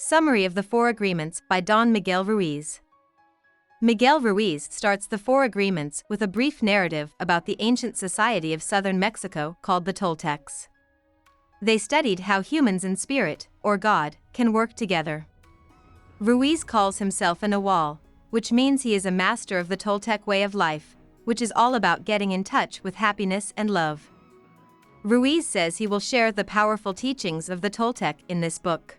Summary of the Four Agreements by Don Miguel Ruiz. Miguel Ruiz starts the Four Agreements with a brief narrative about the ancient society of southern Mexico called the Toltecs. They studied how humans and spirit, or God, can work together. Ruiz calls himself a Nahual, which means he is a master of the Toltec way of life, which is all about getting in touch with happiness and love. Ruiz says he will share the powerful teachings of the Toltec in this book.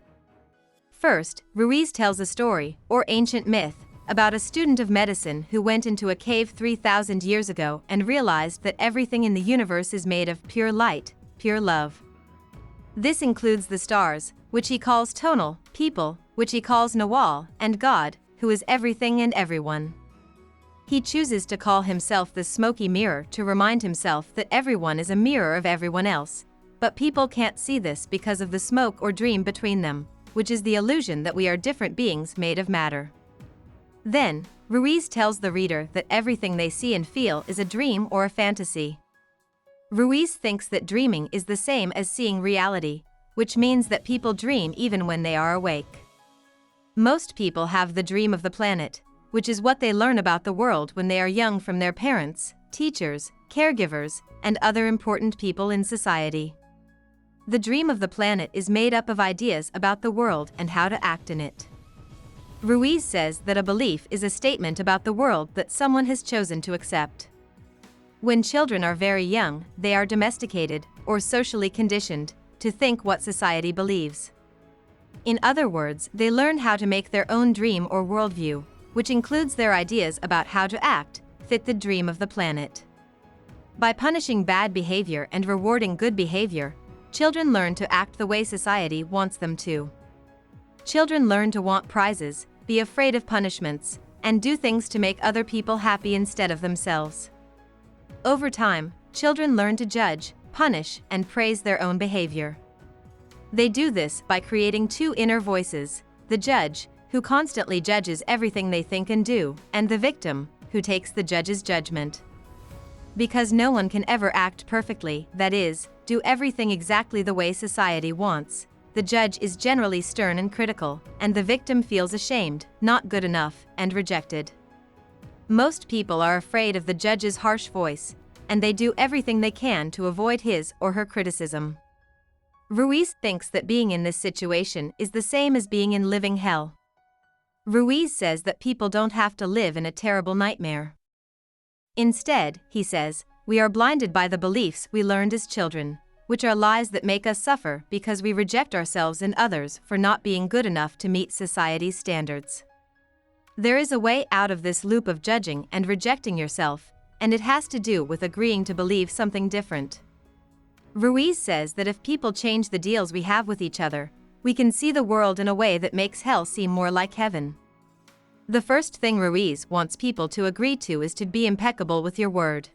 First, Ruiz tells a story, or ancient myth, about a student of medicine who went into a cave 3,000 years ago and realized that everything in the universe is made of pure light, pure love. This includes the stars, which he calls tonal, people, which he calls Nahual, and God, who is everything and everyone. He chooses to call himself the smoky mirror to remind himself that everyone is a mirror of everyone else, but people can't see this because of the smoke or dream between them, which is the illusion that we are different beings made of matter. Then, Ruiz tells the reader that everything they see and feel is a dream or a fantasy. Ruiz thinks that dreaming is the same as seeing reality, which means that people dream even when they are awake. Most people have the dream of the planet, which is what they learn about the world when they are young from their parents, teachers, caregivers, and other important people in society. The dream of the planet is made up of ideas about the world and how to act in it. Ruiz says that a belief is a statement about the world that someone has chosen to accept. When children are very young, they are domesticated, or socially conditioned, to think what society believes. In other words, they learn how to make their own dream or worldview, which includes their ideas about how to act, fit the dream of the planet. By punishing bad behavior and rewarding good behavior, children learn to act the way society wants them to. Children learn to want prizes, be afraid of punishments, and do things to make other people happy instead of themselves. Over time, children learn to judge, punish, and praise their own behavior. They do this by creating two inner voices: the judge, who constantly judges everything they think and do, and the victim, who takes the judge's judgment. Because no one can ever act perfectly, that is, do everything exactly the way society wants, the judge is generally stern and critical, and the victim feels ashamed, not good enough, and rejected. Most people are afraid of the judge's harsh voice, and they do everything they can to avoid his or her criticism. Ruiz thinks that being in this situation is the same as being in living hell. Ruiz says that people don't have to live in a terrible nightmare. Instead, he says, we are blinded by the beliefs we learned as children, which are lies that make us suffer because we reject ourselves and others for not being good enough to meet society's standards. There is a way out of this loop of judging and rejecting yourself, and it has to do with agreeing to believe something different. Ruiz says that if people change the deals we have with each other, we can see the world in a way that makes hell seem more like heaven. The first thing Ruiz wants people to agree to is to be impeccable with your word.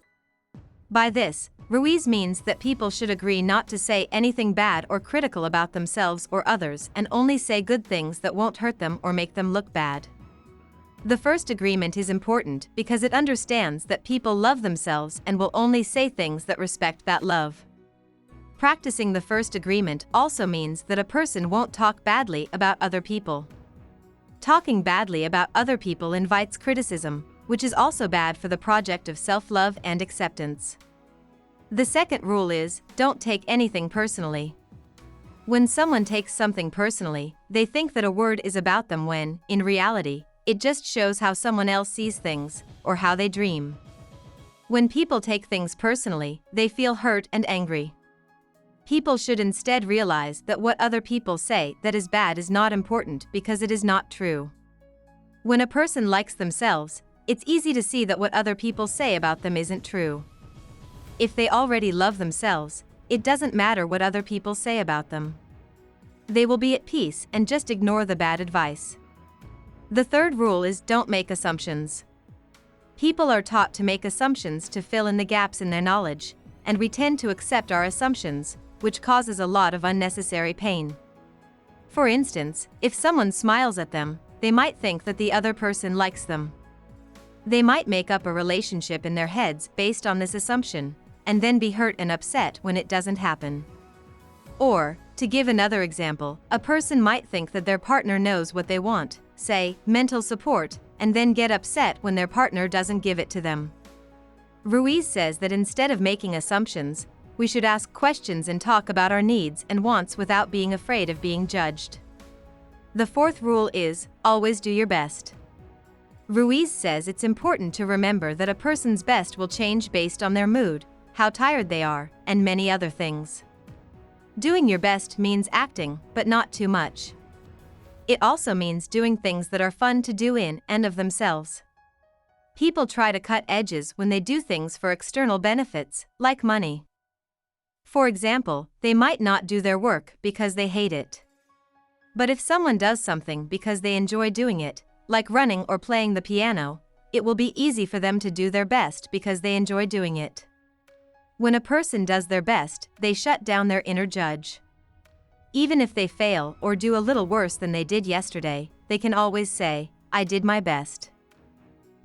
By this, Ruiz means that people should agree not to say anything bad or critical about themselves or others and only say good things that won't hurt them or make them look bad. The first agreement is important because it understands that people love themselves and will only say things that respect that love. Practicing the first agreement also means that a person won't talk badly about other people. Talking badly about other people invites criticism, which is also bad for the project of self-love and acceptance. The second rule is, don't take anything personally. When someone takes something personally, they think that a word is about them when, in reality, it just shows how someone else sees things, or how they dream. When people take things personally, they feel hurt and angry. People should instead realize that what other people say that is bad is not important because it is not true. When a person likes themselves, it's easy to see that what other people say about them isn't true. If they already love themselves, it doesn't matter what other people say about them. They will be at peace and just ignore the bad advice. The third rule is don't make assumptions. People are taught to make assumptions to fill in the gaps in their knowledge, and we tend to accept our assumptions, which causes a lot of unnecessary pain. For instance, if someone smiles at them, they might think that the other person likes them. They might make up a relationship in their heads based on this assumption, and then be hurt and upset when it doesn't happen. Or, To give another example, a person might think that their partner knows what they want, say, mental support, and then get upset when their partner doesn't give it to them. Ruiz says that instead of making assumptions, we should ask questions and talk about our needs and wants without being afraid of being judged. The fourth rule is, always do your best. Ruiz says it's important to remember that a person's best will change based on their mood, how tired they are, and many other things. Doing your best means acting, but not too much. It also means doing things that are fun to do in and of themselves. People try to cut edges when they do things for external benefits, like money. For example, they might not do their work because they hate it. But if someone does something because they enjoy doing it, like running or playing the piano, it will be easy for them to do their best because they enjoy doing it. When a person does their best, they shut down their inner judge. Even if they fail or do a little worse than they did yesterday, they can always say, I did my best.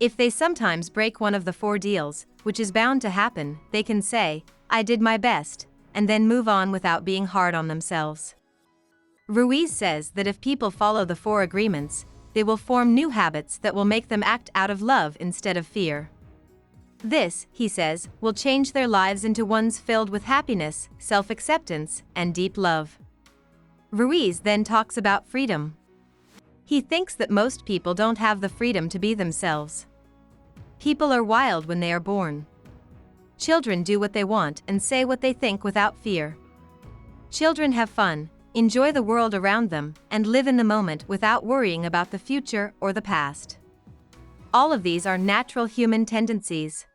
If they sometimes break one of the 4 deals, which is bound to happen, they can say, I did my best, and then move on without being hard on themselves. Ruiz says that if people follow the 4 agreements, they will form new habits that will make them act out of love instead of fear. This, he says, will change their lives into ones filled with happiness, self-acceptance, and deep love. Ruiz then talks about freedom. He thinks that most people don't have the freedom to be themselves. People are wild when they are born. Children do what they want and say what they think without fear. Children have fun, enjoy the world around them, and live in the moment without worrying about the future or the past. All of these are natural human tendencies.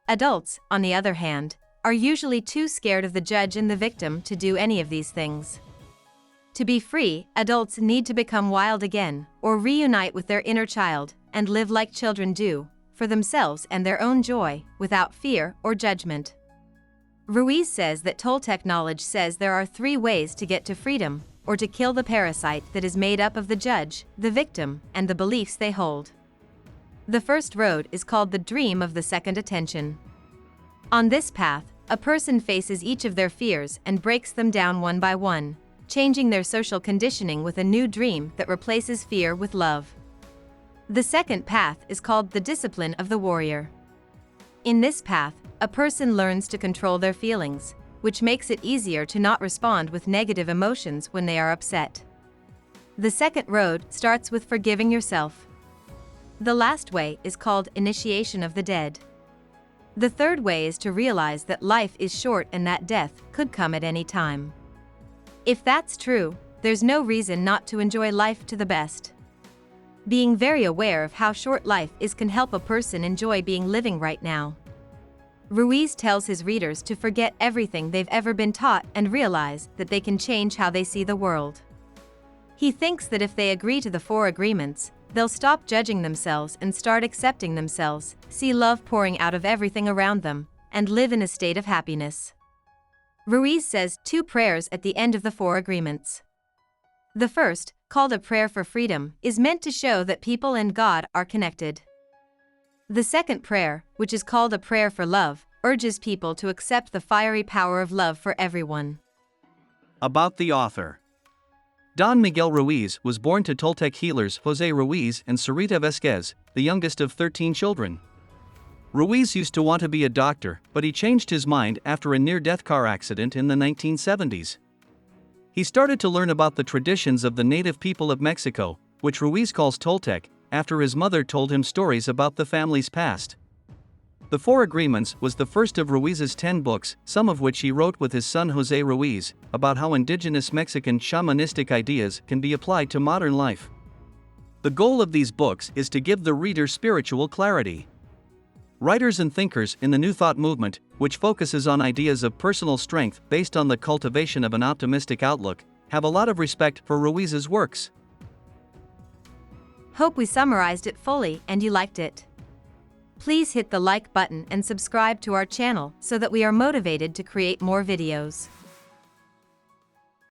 Adults, on the other hand, are usually too scared of the judge and the victim to do any of these things. To be free, adults need to become wild again, or reunite with their inner child, and live like children do, for themselves and their own joy, without fear or judgment. Ruiz says that Toltec knowledge says there are 3 ways to get to freedom, or to kill the parasite that is made up of the judge, the victim, and the beliefs they hold. The first road is called the dream of the second attention. On this path, a person faces each of their fears and breaks them down one by one, changing their social conditioning with a new dream that replaces fear with love. The second path is called the discipline of the warrior. In this path, a person learns to control their feelings, which makes it easier to not respond with negative emotions when they are upset. The second road starts with forgiving yourself. The last way is called initiation of the dead. The third way is to realize that life is short and that death could come at any time. If that's true, there's no reason not to enjoy life to the best. Being very aware of how short life is can help a person enjoy being living right now. Ruiz tells his readers to forget everything they've ever been taught and realize that they can change how they see the world. He thinks that if they agree to the 4 agreements, they'll stop judging themselves and start accepting themselves, see love pouring out of everything around them, and live in a state of happiness. Ruiz says 2 prayers at the end of the 4 agreements. The first, called a prayer for freedom, is meant to show that people and God are connected. The second prayer, which is called a prayer for love, urges people to accept the fiery power of love for everyone. About the author. Don Miguel Ruiz was born to Toltec healers Jose Ruiz and Sarita Vesquez, the youngest of 13 children. Ruiz used to want to be a doctor, but he changed his mind after a near-death car accident in the 1970s. He started to learn about the traditions of the native people of Mexico, which Ruiz calls Toltec, after his mother told him stories about the family's past. The 4 Agreements was the first of Ruiz's 10 books, some of which he wrote with his son Jose Ruiz, about how indigenous Mexican shamanistic ideas can be applied to modern life. The goal of these books is to give the reader spiritual clarity. Writers and thinkers in the New Thought movement, which focuses on ideas of personal strength based on the cultivation of an optimistic outlook, have a lot of respect for Ruiz's works. Hope we summarized it fully and you liked it. Please hit the like button and subscribe to our channel so that we are motivated to create more videos.